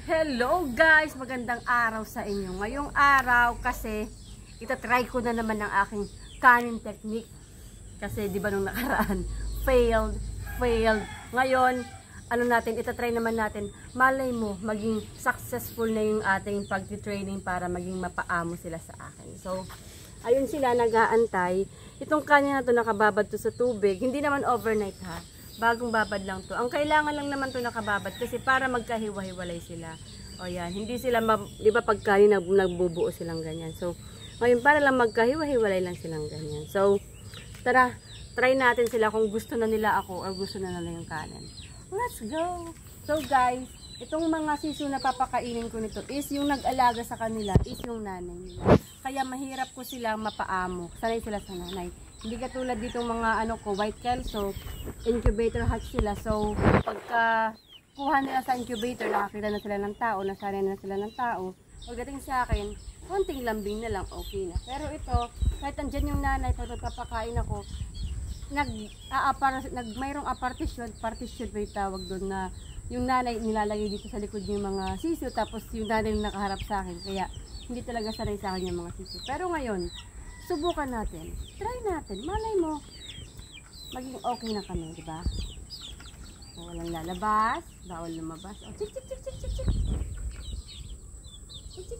Hello guys! Magandang araw sa inyo. Ngayong araw kasi itatry ko na naman ang aking kanin technique. Kasi di ba nung nakaraan, failed. Ngayon, itatry naman natin. Malay mo, maging successful na yung ating pag-training para maging mapaamo sila sa akin. So, ayun sila nag-aantay. Itong kanin na to nakababad to sa tubig. Hindi naman overnight ha. Bagong babad lang to. Ang kailangan lang naman to nakababad kasi para magkahiwa-hiwalay sila. O yan, hindi sila, di ba pagkain nagbubuo silang ganyan. So, ngayon para lang magkahiwa-hiwalay lang silang ganyan. So, tara, try natin sila kung gusto na nila ako or gusto na nila yung kanin. Let's go! So guys, itong mga siso na papakainin ko nito is yung nag-alaga sa kanila is yung nanay nila. Kaya mahirap ko silang mapaamo. Sanay sila sa nanay. Hindi katulad dito mga white kelso, incubator hatch sila. So, pagka kuha nila sa incubator, nakakita na sila ng tao, nasanay na sila ng tao. Pagdating sa akin, konting lambing na lang, okay na. Pero ito, kahit andyan yung nanay, pag nagpapakain ako, mayroong partition ba yung tawag doon na yung nanay nilalagay dito sa likod yung mga siso, tapos yung nanay nakaharap sa akin. Kaya, hindi talaga sanay sa akin yung mga siso. Pero ngayon, subukan natin. Try natin. Malay mo, maging okay na kami, di ba? Walang lalabas, bawal lumabas. Oh, chik. Chik.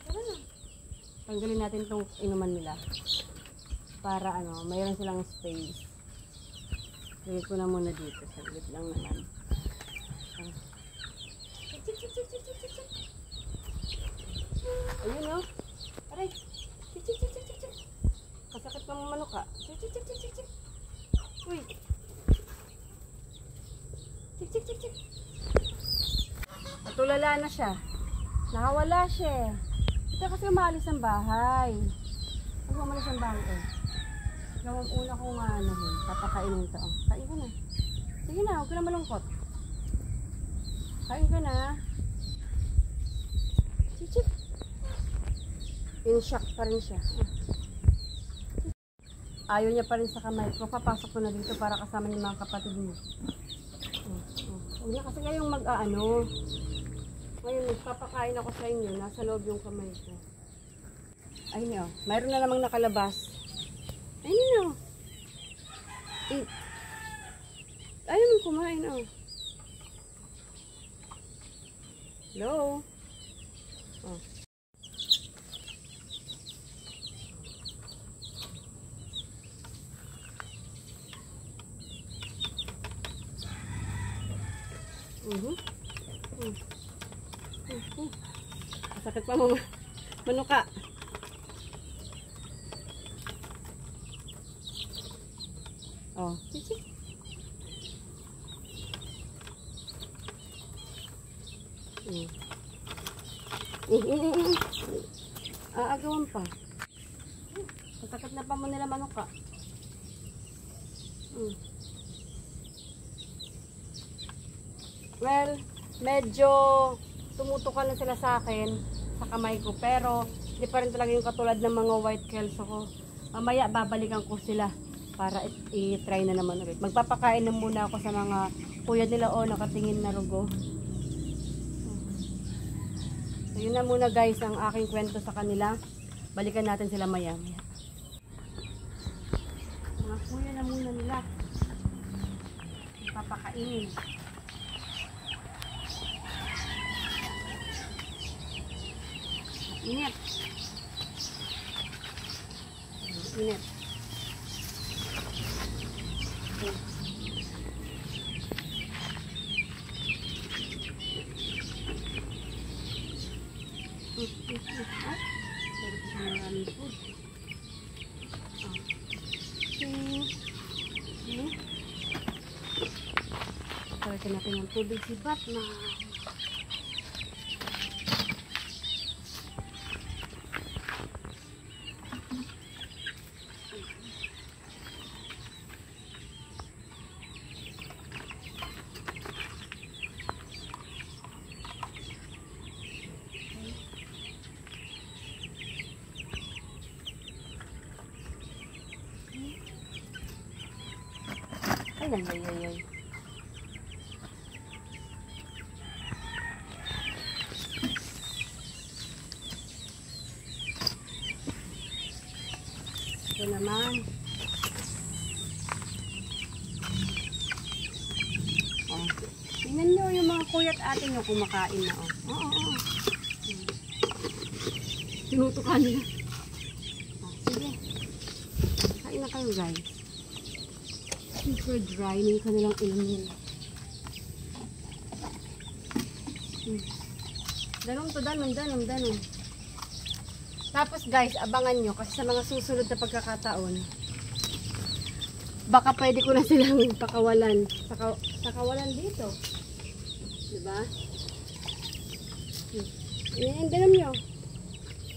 Tara na. Tanggalin natin itong inuman nila. Para mayroon silang space. Lagay ko na muna dito. Saglit lang naman. Chik. Ayun o. Aray. Chik. Kasakit ng manok ka. Chik. Uy. Chik. Natulala na siya. Nakawala siya. Ito kasi umalis ang bahay. Pag umalis ang bahay eh. Gawang una kong papakainin ito. Oh. Kain ka na. Sige na, huwag ka na malungkot. Kain ka na. Chik. In shock pa rin siya. Ayaw niya pa rin sa kamay ko. Papasok ko na dito para kasama ng mga kapatid mo. Huwag na kasi kayong Ngayon, magpapakain ako sa inyo. Nasa loob yung kamay ko. Ayun niyo. Mayroon na namang nakalabas. Ayun niyo. Ayaw mo kumain, oh. Hello? Oh. Sakit pa mo manuka. Oh, chichi. Aagawan pa. Sakit na pa mo nila manuka. Well, medyo tumutukan na sila sa akin sa kamay ko, pero hindi pa rin talaga yung katulad ng mga white kelso ko. Mamaya babalikan ko sila para i-try na naman ulit. Magpapakain na muna ako sa mga kuya nila nakatingin na rugo. So yun na muna guys ang aking kwento sa kanila. Balikan natin sila maya. Mga kuya na muna nila. Magpapakainin. Init. Palitan natin ng tubig si Batman. Ay. naman. Oh. Tingnan nyo yung mga kuya at ate nyo kumakain na. Oh. Oo. Tinutukan nila. Oh, sige. Kain na kayo guys. Super dry na yung kanilang ilong nila. Danom. Tapos guys, abangan nyo kasi sa mga susunod na pagkakataon, baka pwede ko na silang pakawalan. Pakawalan dito. Diba? Ayan, danom nyo.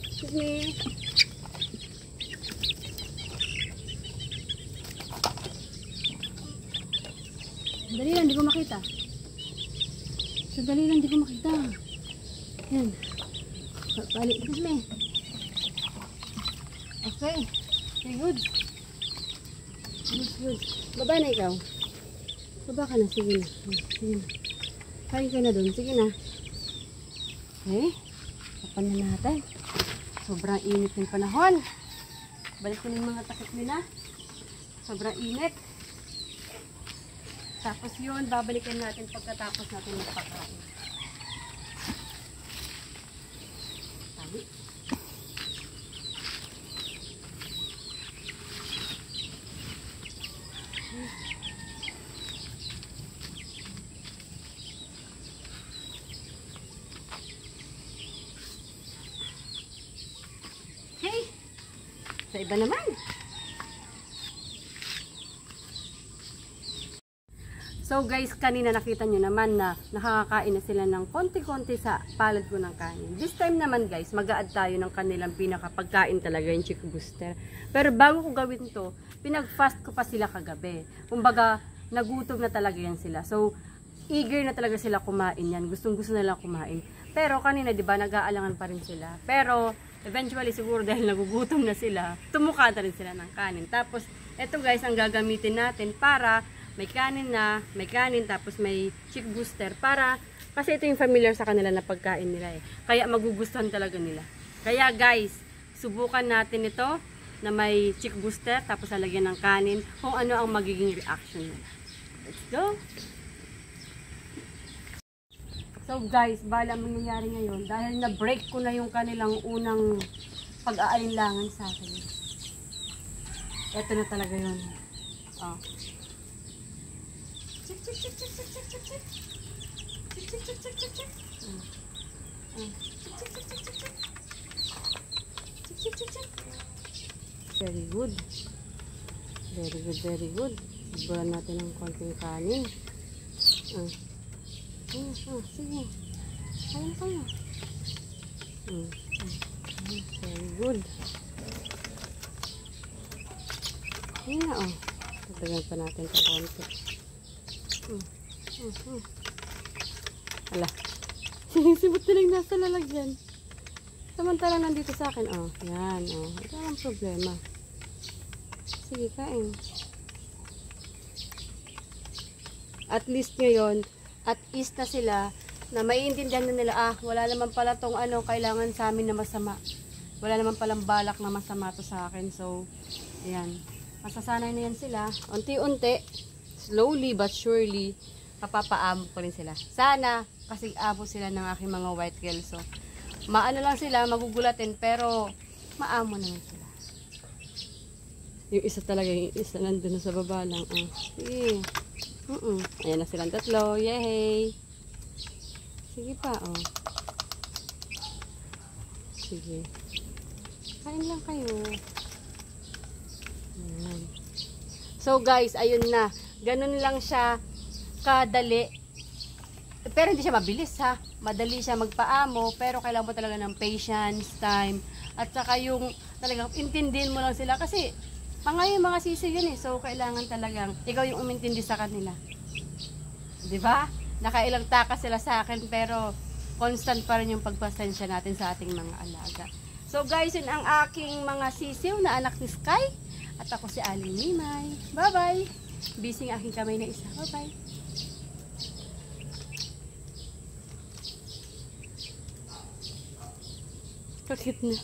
Excuse me. Sandali lang, di ko makita. Yan. Balik, excuse me. Okay. Okay, good. Good. Baba na ikaw. Baba ka na, sige na. Sige na. Kain ka na dun, sige na. Okay. Kapan na natin. Sobrang init ng panahon. Balik ko na yung mga takip nila. Sobrang init. Tapos yun, babalikan natin pagkatapos natin magpakain. Tabi. Okay. Sa iba naman. So guys, kanina nakita nyo naman na nakakakain na sila ng konti-konti sa palad ko ng kanin. This time naman guys, mag-a-add tayo ng kanilang pinakapagkain talaga, yung Chick Booster. Pero bago ko gawin to, pinag-fast ko pa sila kagabi. Kumbaga, nagutom na talaga yan sila. So, eager na talaga sila kumain yan. Gustong-gusto na lang kumain. Pero kanina, di ba, nag-aalangan pa rin sila. Pero, eventually, siguro dahil nagugutom na sila, tumukha na rin sila ng kanin. Tapos, eto guys, ang gagamitin natin para may kanin, tapos may Chick Booster para, kasi ito yung familiar sa kanila na pagkain nila eh. Kaya magugustuhan talaga nila. Kaya guys, subukan natin ito na may Chick Booster, tapos lalagyan ng kanin, kung ano ang magiging reaction nila. Let's go! So guys, bala mangyayari ngayon, dahil na-break ko na yung kanilang unang pag-aalinlangan sa akin. Ito na talaga yun. Oh. Very good. Siburan natin ng konting kanin. Sige. Kain kayo. Very good. Ayan na oh. Tatagan pa natin ng konti. Ala. Sinisibot na lang nasa lalagyan. Samantala nandito sa akin. Oh, yan. Oh. Ito ang problema. Sige, kain. At least ngayon, at ease na sila na maiintindihan na nila, wala naman pala tong kailangan sa amin na masama. Wala naman palang balak na masama to sa akin. So, ayan. Masasanay na yan sila. Unti-unti, slowly but surely, papapaamo ko rin sila. Sana, kasi amo sila ng aking mga white girls. So, maano lang sila, magugulatin, pero maamo naman sila. Yung isa talaga, yung isa nandun na sa baba lang. Sige. Ayan na silang tatlo. Yay! Sige pa, oh. Sige. Kain lang kayo. Ayan. So guys, ayun na. Ganun lang siya kadali. Pero hindi siya mabilis ha. Madali siya magpaamo, pero kailangan mo talaga ng patience, time, at saka yung talagang intindihin mo lang sila kasi mga sisi yun eh. So kailangan talagang ikaw yung umintindi sa kanila. 'Di ba? Nakailang takas sila sa akin pero constant pa rin yung pagpasensya natin sa ating mga alaga. So guys, yun ang aking mga sisiw na anak ni Sky. At ako si Aling Mimay. Bye-bye! Busy ang aking kamay na isa. Bye-bye! Kakit na.